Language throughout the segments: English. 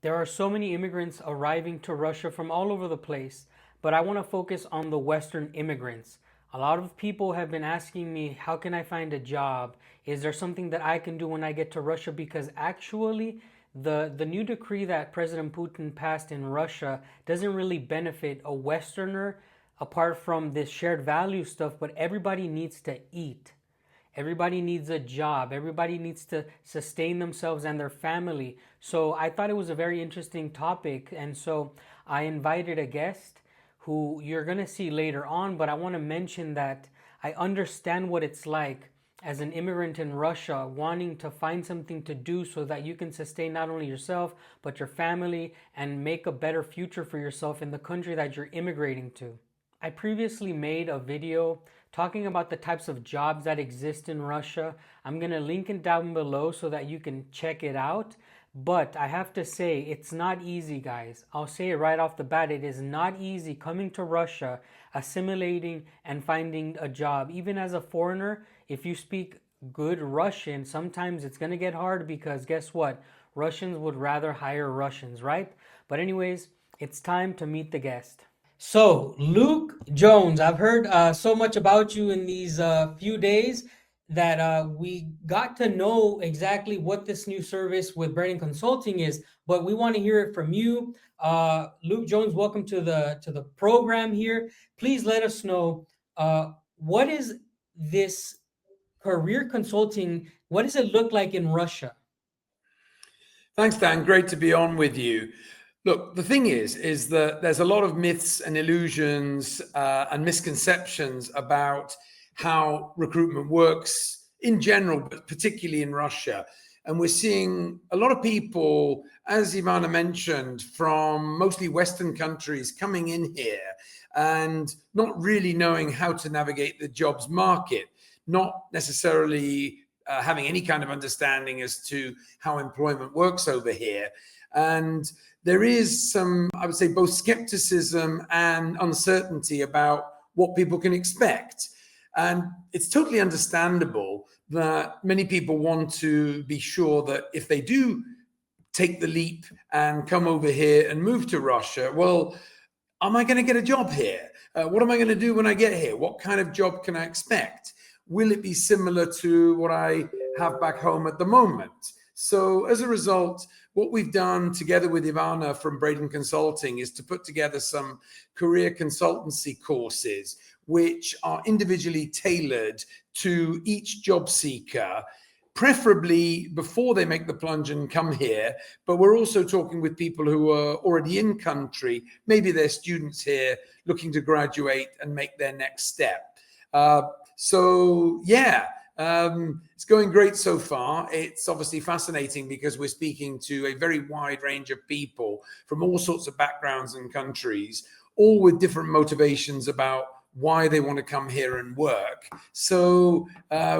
There are so many immigrants arriving to Russia from all over the place, but I want to focus on the Western immigrants. A lot of people have been asking me, how can I find a job? Is there something that I can do when I get to Russia? Because actually, the new decree that President Putin passed in Russia doesn't really benefit a Westerner apart from this shared value stuff, but everybody needs to eat. Everybody needs a job. Everybody needs to sustain themselves and their family. So I thought it was a very interesting topic. And so I invited a guest who you're going to see later on. But I want to mention that I understand what it's like as an immigrant in Russia, wanting to find something to do so that you can sustain not only yourself, but your family and make a better future for yourself in the country that you're immigrating to. I previously made a video talking about the types of jobs that exist in Russia. I'm going to link it down below so that you can check it out. But I have to say, it's not easy, guys. I'll say it right off the bat. It is not easy coming to Russia, assimilating, and finding a job. Even as a foreigner, if you speak good Russian, sometimes it's going to get hard because guess what? Russians would rather hire Russians, right? But anyways, it's time to meet the guest. So, Luke Jones, I've heard so much about you in these few days that we got to know exactly what this new service with Braiden Consulting is, but we want to hear it from you. Luke Jones, welcome to the program here. Please let us know what is this career consulting? What does it look like in Russia? Thanks, Dan. Great to be on with you. Look, the thing is that there's a lot of myths and illusions and misconceptions about how recruitment works in general, but particularly in Russia. And we're seeing a lot of people, as Ivana mentioned, from mostly Western countries coming in here and not really knowing how to navigate the jobs market, not necessarily having any kind of understanding as to how employment works over here. And there is some, I would say, both skepticism and uncertainty about what people can expect. And it's totally understandable that many people want to be sure that if they do take the leap and come over here and move to Russia, well, am I going to get a job here? What am I going to do when I get here? What kind of job can I expect? Will it be similar to what I have back home at the moment? So as a result, what we've done together with Ivana from Braiden Consulting is to put together some career consultancy courses, which are individually tailored to each job seeker, preferably before they make the plunge and come here. But we're also talking with people who are already in country. Maybe they're students here looking to graduate and make their next step. It's going great so far. It's obviously fascinating because we're speaking to a very wide range of people from all sorts of backgrounds and countries, all with different motivations about why they want to come here and work. So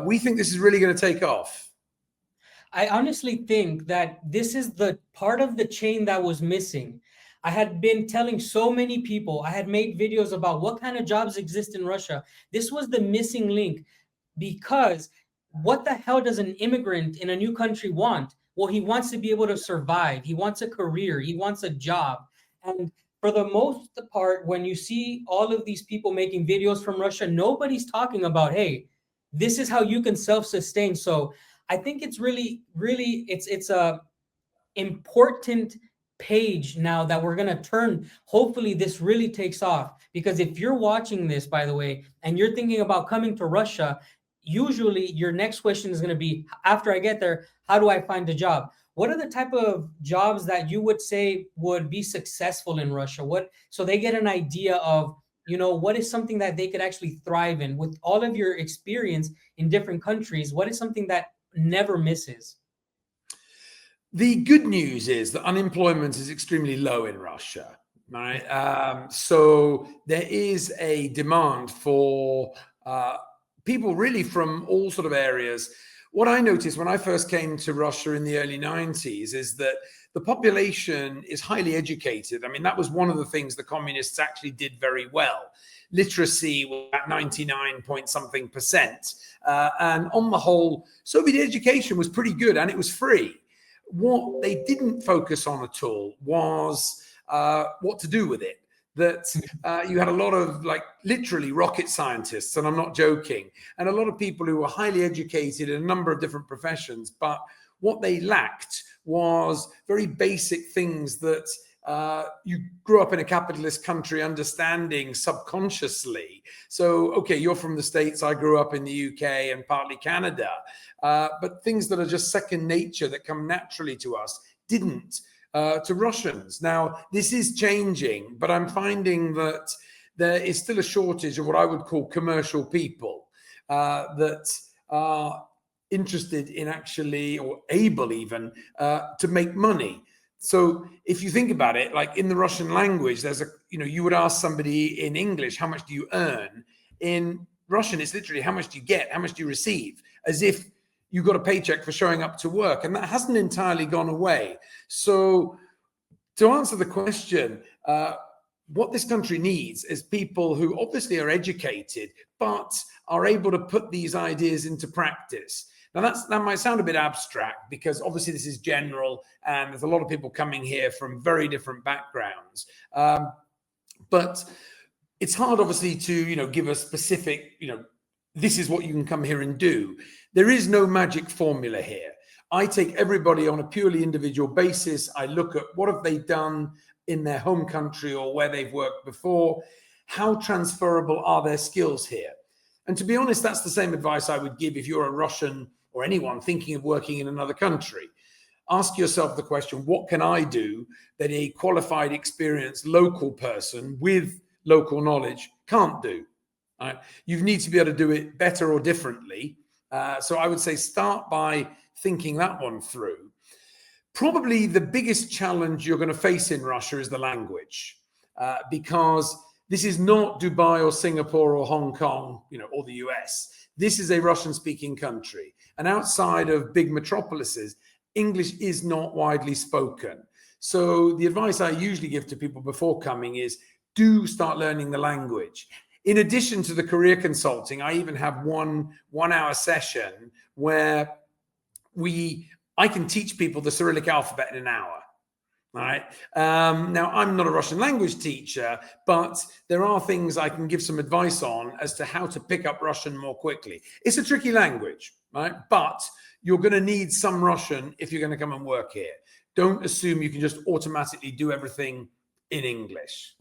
we think this is really going to take off. I honestly think that this is the part of the chain that was missing. I had been telling so many people, I had made videos about what kind of jobs exist in Russia. This was the missing link because what the hell does an immigrant in a new country want? Well, he wants to be able to survive. He wants a career. He wants a job. And for the most part, when you see all of these people making videos from Russia, nobody's talking about, hey, this is how you can self-sustain. So I think it's really, it's a important page now that we're going to turn. Hopefully this really takes off, because if you're watching this, by the way, and you're thinking about coming to Russia, usually your next question is going to be, after I get there, how do I find a job? What are the type of jobs that you would say would be successful in Russia? So they get an idea of, what is something that they could actually thrive in with all of your experience in different countries? What is something that never misses? The good news is that unemployment is extremely low in Russia, right? So there is a demand for people really from all sort of areas. What I noticed when I first came to Russia in the early 90s is that the population is highly educated. I mean, that was one of the things the communists actually did very well. Literacy was at 99 point something percent. And on the whole, Soviet education was pretty good and it was free. What they didn't focus on at all was what to do with it. That you had a lot of like literally rocket scientists, and I'm not joking, and a lot of people who were highly educated in a number of different professions, but what they lacked was very basic things that you grew up in a capitalist country understanding subconsciously. So, okay, you're from the States, I grew up in the UK and partly Canada, but things that are just second nature that come naturally to us didn't to Russians. Now, this is changing, but I'm finding that there is still a shortage of what I would call commercial people that are interested in actually, or able even, to make money. So if you think about it, like in the Russian language, there's you would ask somebody in English, how much do you earn? In Russian, it's literally how much do you get? How much do you receive? As if you got a paycheck for showing up to work. And that hasn't entirely gone away. So to answer the question, what this country needs is people who obviously are educated, but are able to put these ideas into practice. Now, that might sound a bit abstract because obviously this is general and there's a lot of people coming here from very different backgrounds. But it's hard, obviously, to, give a specific, this is what you can come here and do. There is no magic formula here. I take everybody on a purely individual basis. I look at what have they done in their home country or where they've worked before. How transferable are their skills here? And to be honest, that's the same advice I would give if you're a Russian or anyone thinking of working in another country. Ask yourself the question, what can I do that a qualified, experienced local person with local knowledge can't do? Right? You need to be able to do it better or differently. So I would say start by thinking that one through. Probably the biggest challenge you're going to face in Russia is the language, because this is not Dubai or Singapore or Hong Kong, or the US. This is a Russian-speaking country. And outside of big metropolises, English is not widely spoken. So the advice I usually give to people before coming is do start learning the language. In addition to the career consulting, I even have one hour session where I can teach people the Cyrillic alphabet in an hour. All right. Now, I'm not a Russian language teacher, but there are things I can give some advice on as to how to pick up Russian more quickly. It's a tricky language, right? But you're going to need some Russian if you're going to come and work here. Don't assume you can just automatically do everything in English.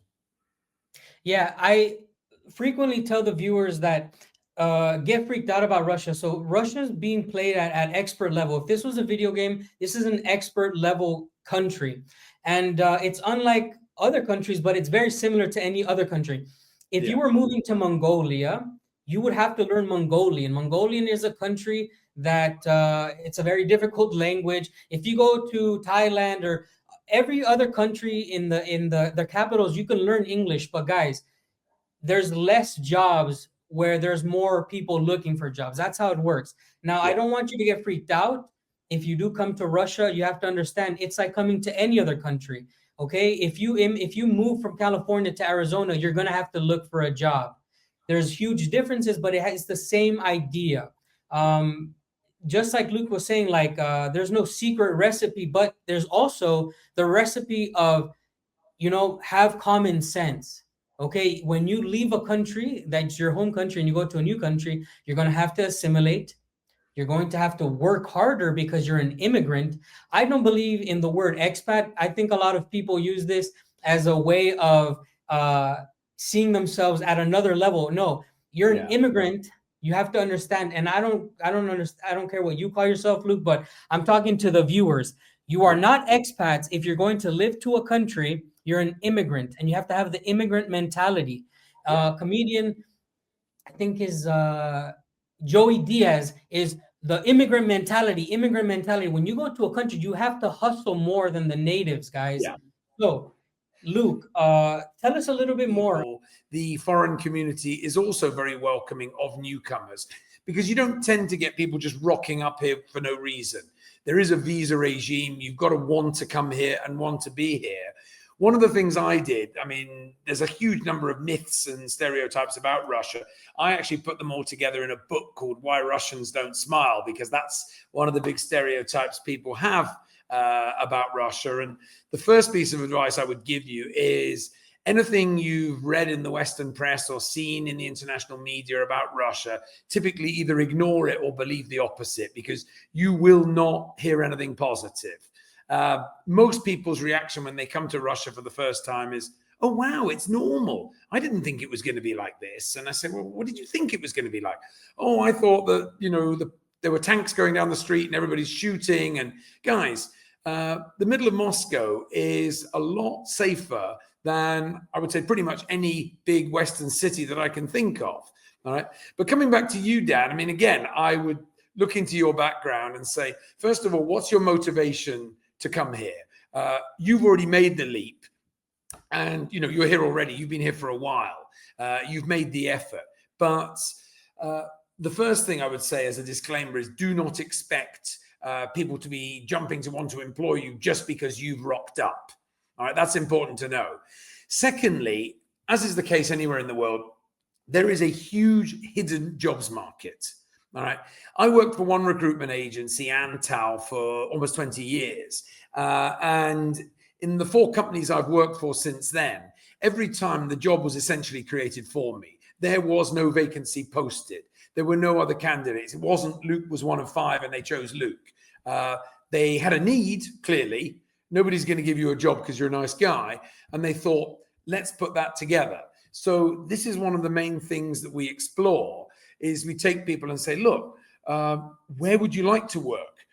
Yeah, I frequently tell the viewers that get freaked out about Russia. So Russia's being played at expert level. If this was a video game, this is an expert level country. And it's unlike other countries, but it's very similar to any other country. If you were moving to Mongolia, you would have to learn Mongolian. Mongolian is a country that it's a very difficult language. If you go to Thailand or every other country in the capitals, you can learn English. But guys, there's less jobs where there's more people looking for jobs. That's how it works. Now, I don't want you to get freaked out. If you do come to Russia, you have to understand it's like coming to any other country. Okay, if you move from California to Arizona, you're gonna have to look for a job. There's huge differences, but it's the same idea. Just like Luke was saying, like there's no secret recipe, but there's also the recipe of, have common sense. Okay, when you leave a country that's your home country and you go to a new country, you're going to have to assimilate. You're going to have to work harder because you're an immigrant. I don't believe in the word expat. I think a lot of people use this as a way of seeing themselves at another level. No, you're an immigrant. You have to understand, and I don't understand. I don't care what you call yourself, Luke, but I'm talking to the viewers. You are not expats. If you're going to live to a country, you're an immigrant, and you have to have the immigrant mentality. Comedian, I think is Joey Diaz, is the immigrant mentality. Immigrant mentality. When you go to a country, you have to hustle more than the natives, guys. So, Luke, tell us a little bit more. The foreign community is also very welcoming of newcomers because you don't tend to get people just rocking up here for no reason. There is a visa regime. You've got to want to come here and want to be here. One of the things I did, there's a huge number of myths and stereotypes about Russia. I actually put them all together in a book called Why Russians Don't Smile, because that's one of the big stereotypes people have about Russia. And the first piece of advice I would give you is anything you've read in the Western press or seen in the international media about Russia, typically either ignore it or believe the opposite, because you will not hear anything positive. Most people's reaction when they come to Russia for the first time is, oh, wow, it's normal. I didn't think it was going to be like this. And I said, well, what did you think it was going to be like? Oh, I thought that, there were tanks going down the street and everybody's shooting. And guys, the middle of Moscow is a lot safer than, I would say, pretty much any big Western city that I can think of. All right. But coming back to you, Dan, I mean, again, I would look into your background and say, first of all, what's your motivation to come here? You've already made the leap. And, you're here already. You've been here for a while. You've made the effort. But the first thing I would say as a disclaimer is do not expect people to be jumping to want to employ you just because you've rocked up. All right, that's important to know. Secondly, as is the case anywhere in the world, there is a huge hidden jobs market. All right. I worked for one recruitment agency, Antal, for almost 20 years. And in the 4 companies I've worked for since then, every time the job was essentially created for me. There was no vacancy posted. There were no other candidates. It wasn't Luke was one of 5 and they chose Luke. They had a need, clearly. Nobody's going to give you a job because you're a nice guy. And they thought, let's put that together. So this is one of the main things that we explore is we take people and say, look, where would you like to work?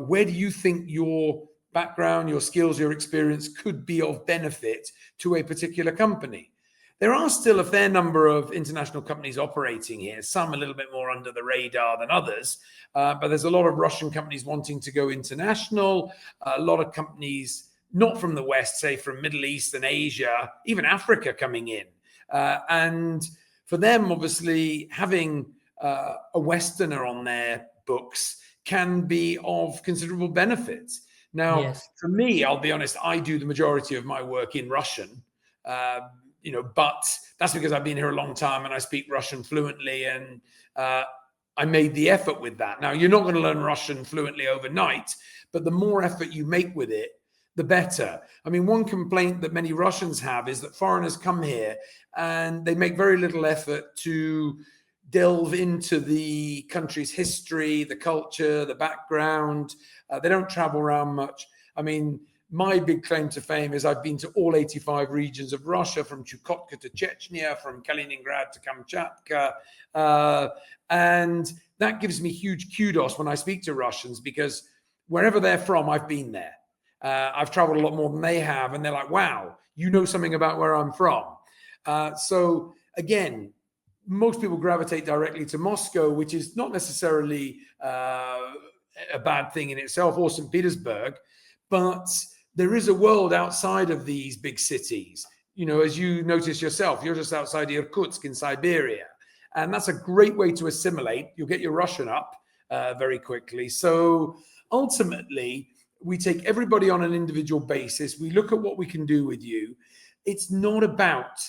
Where do you think your background, your skills, your experience could be of benefit to a particular company? There are still a fair number of international companies operating here, some a little bit more under the radar than others, but there's a lot of Russian companies wanting to go international, a lot of companies not from the West, say from Middle East and Asia, even Africa coming in. And for them, obviously, having a Westerner on their books can be of considerable benefit. Now, Yes. for me, I'll be honest, I do the majority of my work in Russian. But that's because I've been here a long time and I speak Russian fluently, and I made the effort with that. Now, you're not going to learn Russian fluently overnight, but the more effort you make with it, the better. I mean, one complaint that many Russians have is that foreigners come here and they make very little effort to delve into the country's history, the culture, the background. They don't travel around much. I mean, my big claim to fame is I've been to all 85 regions of Russia, from Chukotka to Chechnya, from Kaliningrad to Kamchatka. And that gives me huge kudos when I speak to Russians, because wherever they're from, I've been there. I've traveled a lot more than they have. And they're like, wow, you know something about where I'm from. So again, most people gravitate directly to Moscow, which is not necessarily a bad thing in itself, or St. Petersburg, but there is a world outside of these big cities. As you notice yourself, you're just outside Irkutsk in Siberia. And that's a great way to assimilate. You'll get your Russian up very quickly. So ultimately, we take everybody on an individual basis. We look at what we can do with you. It's not about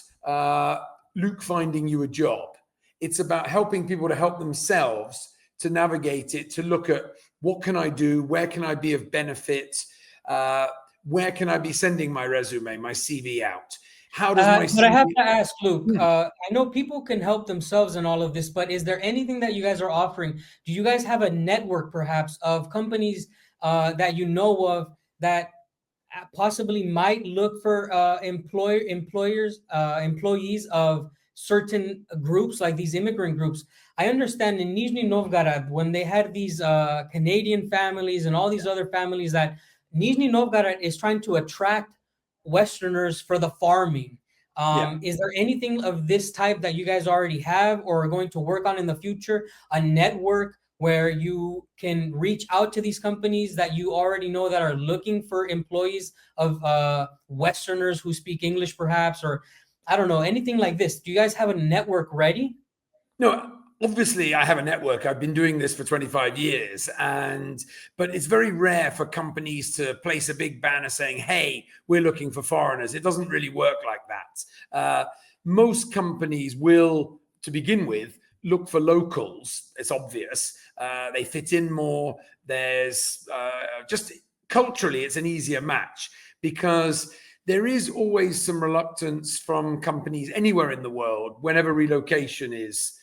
Luke finding you a job. It's about helping people to help themselves to navigate it, to look at what can I do? Where can I be of benefit? Where can I be sending my resume, my CV out? How does my CV... But I have to ask, Luke, I know people can help themselves in all of this, but is there anything that you guys are offering? Do you guys have a network, perhaps, of companies that you know of that possibly might look for employees of certain groups, like these immigrant groups? I understand in Nizhny Novgorod, when they had these Canadian families and all these other families, that Nizhny Novgorod is trying to attract Westerners for the farming. Is there anything of this type that you guys already have or are going to work on in the future? A network where you can reach out to these companies that you already know that are looking for employees of Westerners who speak English, perhaps, or I don't know, anything like this? Do you guys have a network ready? No, obviously I have a network. I've been doing this for 25 years, but it's very rare for companies to place a big banner saying, hey, we're looking for foreigners. It doesn't really work like that. Most companies will, to begin with, look for locals. It's obvious. They fit in more. There's just culturally, it's an easier match because there is always some reluctance from companies anywhere in the world whenever relocation is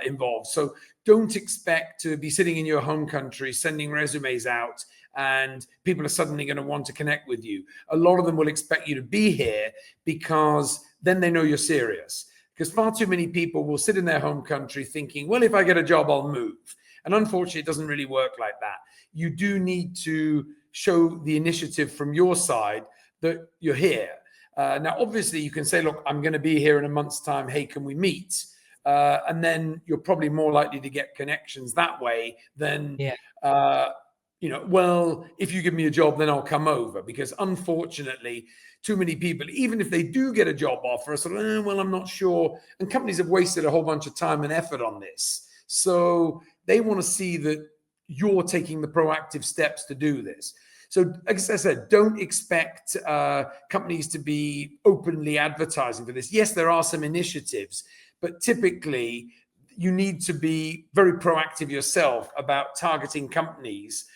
involved. So don't expect to be sitting in your home country sending resumes out and people are suddenly going to want to connect with you. A lot of them will expect you to be here because then they know you're serious. Because far too many people will sit in their home country thinking, well, if I get a job, I'll move. And unfortunately, it doesn't really work like that. You do need to show the initiative from your side that you're here. Now, obviously, you can say, look, I'm going to be here in a month's time. Hey, can we meet? And then you're probably more likely to get connections that way than, well, if you give me a job, then I'll come over. Because unfortunately, too many people, even if they do get a job offer, are sort of, well, I'm not sure. And companies have wasted a whole bunch of time and effort on this. So they want to see that you're taking the proactive steps to do this. So, as I said, don't expect companies to be openly advertising for this. Yes, there are some initiatives, but typically you need to be very proactive yourself about targeting companies.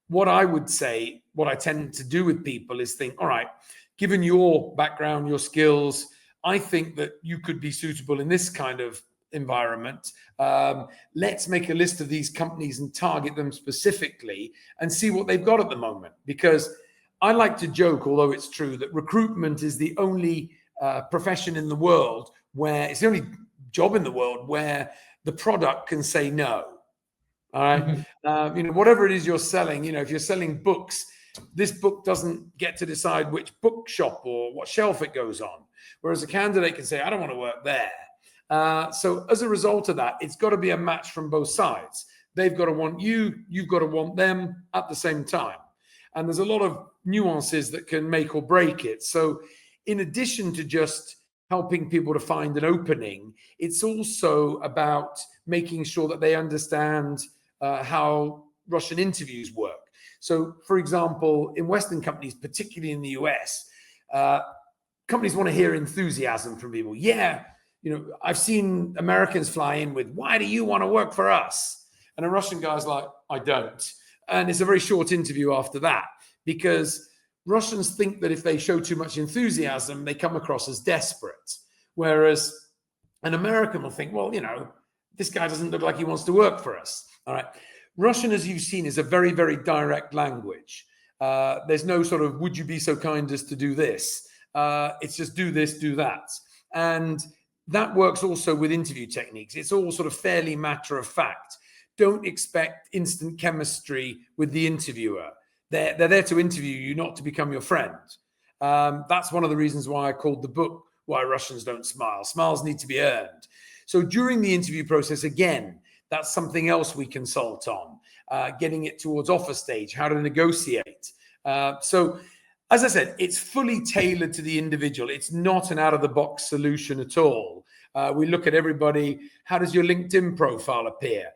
What I would say, what I tend to do with people is think, all right, given your background, your skills, I think that you could be suitable in this kind of environment. Let's make a list of these companies and target them specifically and see what they've got at the moment. Because I like to joke, although it's true, that recruitment is the only profession in the world where it's the only job in the world where the product can say no. All right. Mm-hmm. Whatever it is you're selling, if you're selling books, this book doesn't get to decide which bookshop or what shelf it goes on. Whereas a candidate can say, I don't want to work there. So as a result of that, it's got to be a match from both sides. They've got to want you, you've got to want them at the same time. And there's a lot of nuances that can make or break it. So in addition to just helping people to find an opening, it's also about making sure that they understand how Russian interviews work. So, for example, in Western companies, particularly in the US, companies want to hear enthusiasm from people. Yeah, I've seen Americans fly in with, why do you want to work for us? And a Russian guy's like, I don't. And it's a very short interview after that, because Russians think that if they show too much enthusiasm, they come across as desperate. Whereas an American will think, well, this guy doesn't look like he wants to work for us. All right. Russian, as you've seen, is a very, very direct language. There's no sort of, would you be so kind as to do this? It's just do this, do that. And that works also with interview techniques. It's all sort of fairly matter of fact. Don't expect instant chemistry with the interviewer. They're there to interview you, not to become your friend. That's one of the reasons why I called the book Why Russians Don't Smile. Smiles need to be earned. So during the interview process, again, that's something else we consult on, getting it towards offer stage, how to negotiate. So as I said, it's fully tailored to the individual. It's not an out-of-the-box solution at all. We look at everybody. How does your LinkedIn profile appear?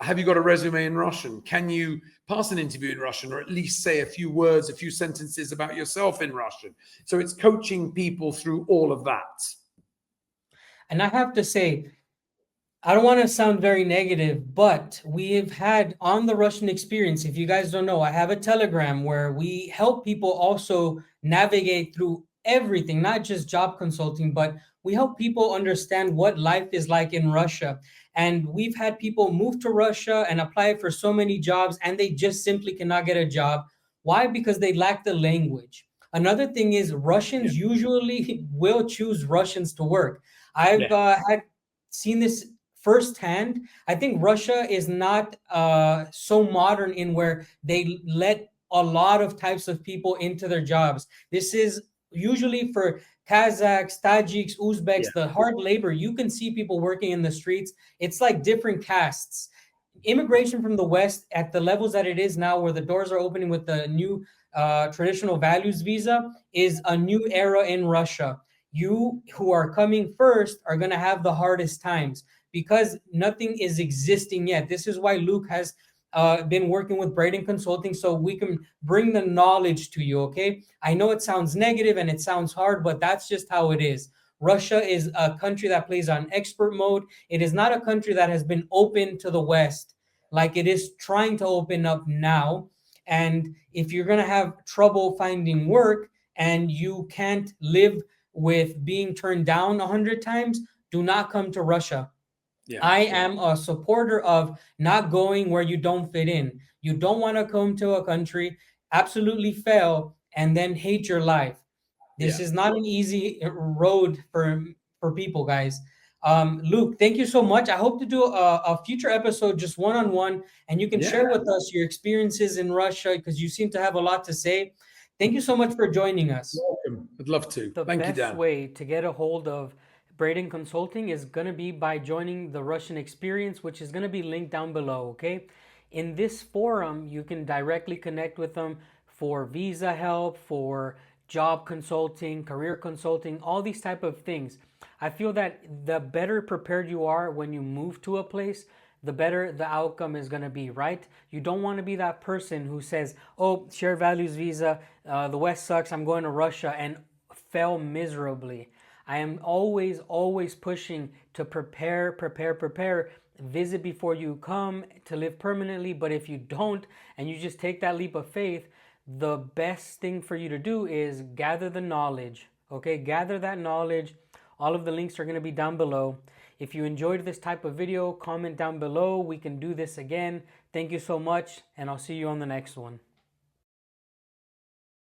Have you got a resume in Russian? Can you pass an interview in Russian, or at least say a few words, a few sentences about yourself in Russian? So it's coaching people through all of that. And I have to say, I don't want to sound very negative, but we've had on the Russian experience, if you guys don't know, I have a Telegram where we help people also navigate through everything, not just job consulting, but we help people understand what life is like in Russia. And we've had people move to Russia and apply for so many jobs, and they just simply cannot get a job. Why? Because they lack the language. Another thing is Russians usually will choose Russians to work. I've had seen this firsthand. I think Russia is not so modern in where they let a lot of types of people into their jobs. This is usually for Kazakhs, Tajiks, Uzbeks, the hard labor. You can see people working in the streets. It's like different castes. Immigration from the West at the levels that it is now, where the doors are opening with the new traditional values visa, is a new era in Russia. You who are coming first are going to have the hardest times because nothing is existing yet. This is why Luke has been working with Braiden Consulting, so we can bring the knowledge to you, okay? I know it sounds negative and it sounds hard, but that's just how it is. Russia is a country that plays on expert mode. It is not a country that has been open to the West like it is trying to open up now. And if you're going to have trouble finding work and you can't live with being turned down 100 times, do not come to Russia. Yeah. I am a supporter of not going where you don't fit in. You don't want to come to a country, absolutely fail, and then hate your life. This Yeah. is not an easy road for people, guys. Luke, thank you so much. I hope to do a future episode just one-on-one, and you can Yeah. share with us your experiences in Russia because you seem to have a lot to say. Thank you so much for joining us. Welcome. I'd love to. The Thank you, best Dan. way to get a hold of Braiden Consulting is going to be by joining the Russian Experience, which is going to be linked down below, okay? In this forum, you can directly connect with them for visa help, for job consulting, career consulting, all these type of things. I feel that the better prepared you are when you move to a place, the better the outcome is going to be, right? You don't want to be that person who says, oh, shared values visa, the West sucks, I'm going to Russia, and fail miserably. I am always pushing to prepare, visit before you come to live permanently. But if you don't, and you just take that leap of faith, the best thing for you to do is gather the knowledge, okay? Gather that knowledge. All of the links are going to be down below. If you enjoyed this type of video, comment down below. We can do this again. Thank you so much, and I'll see you on the next one.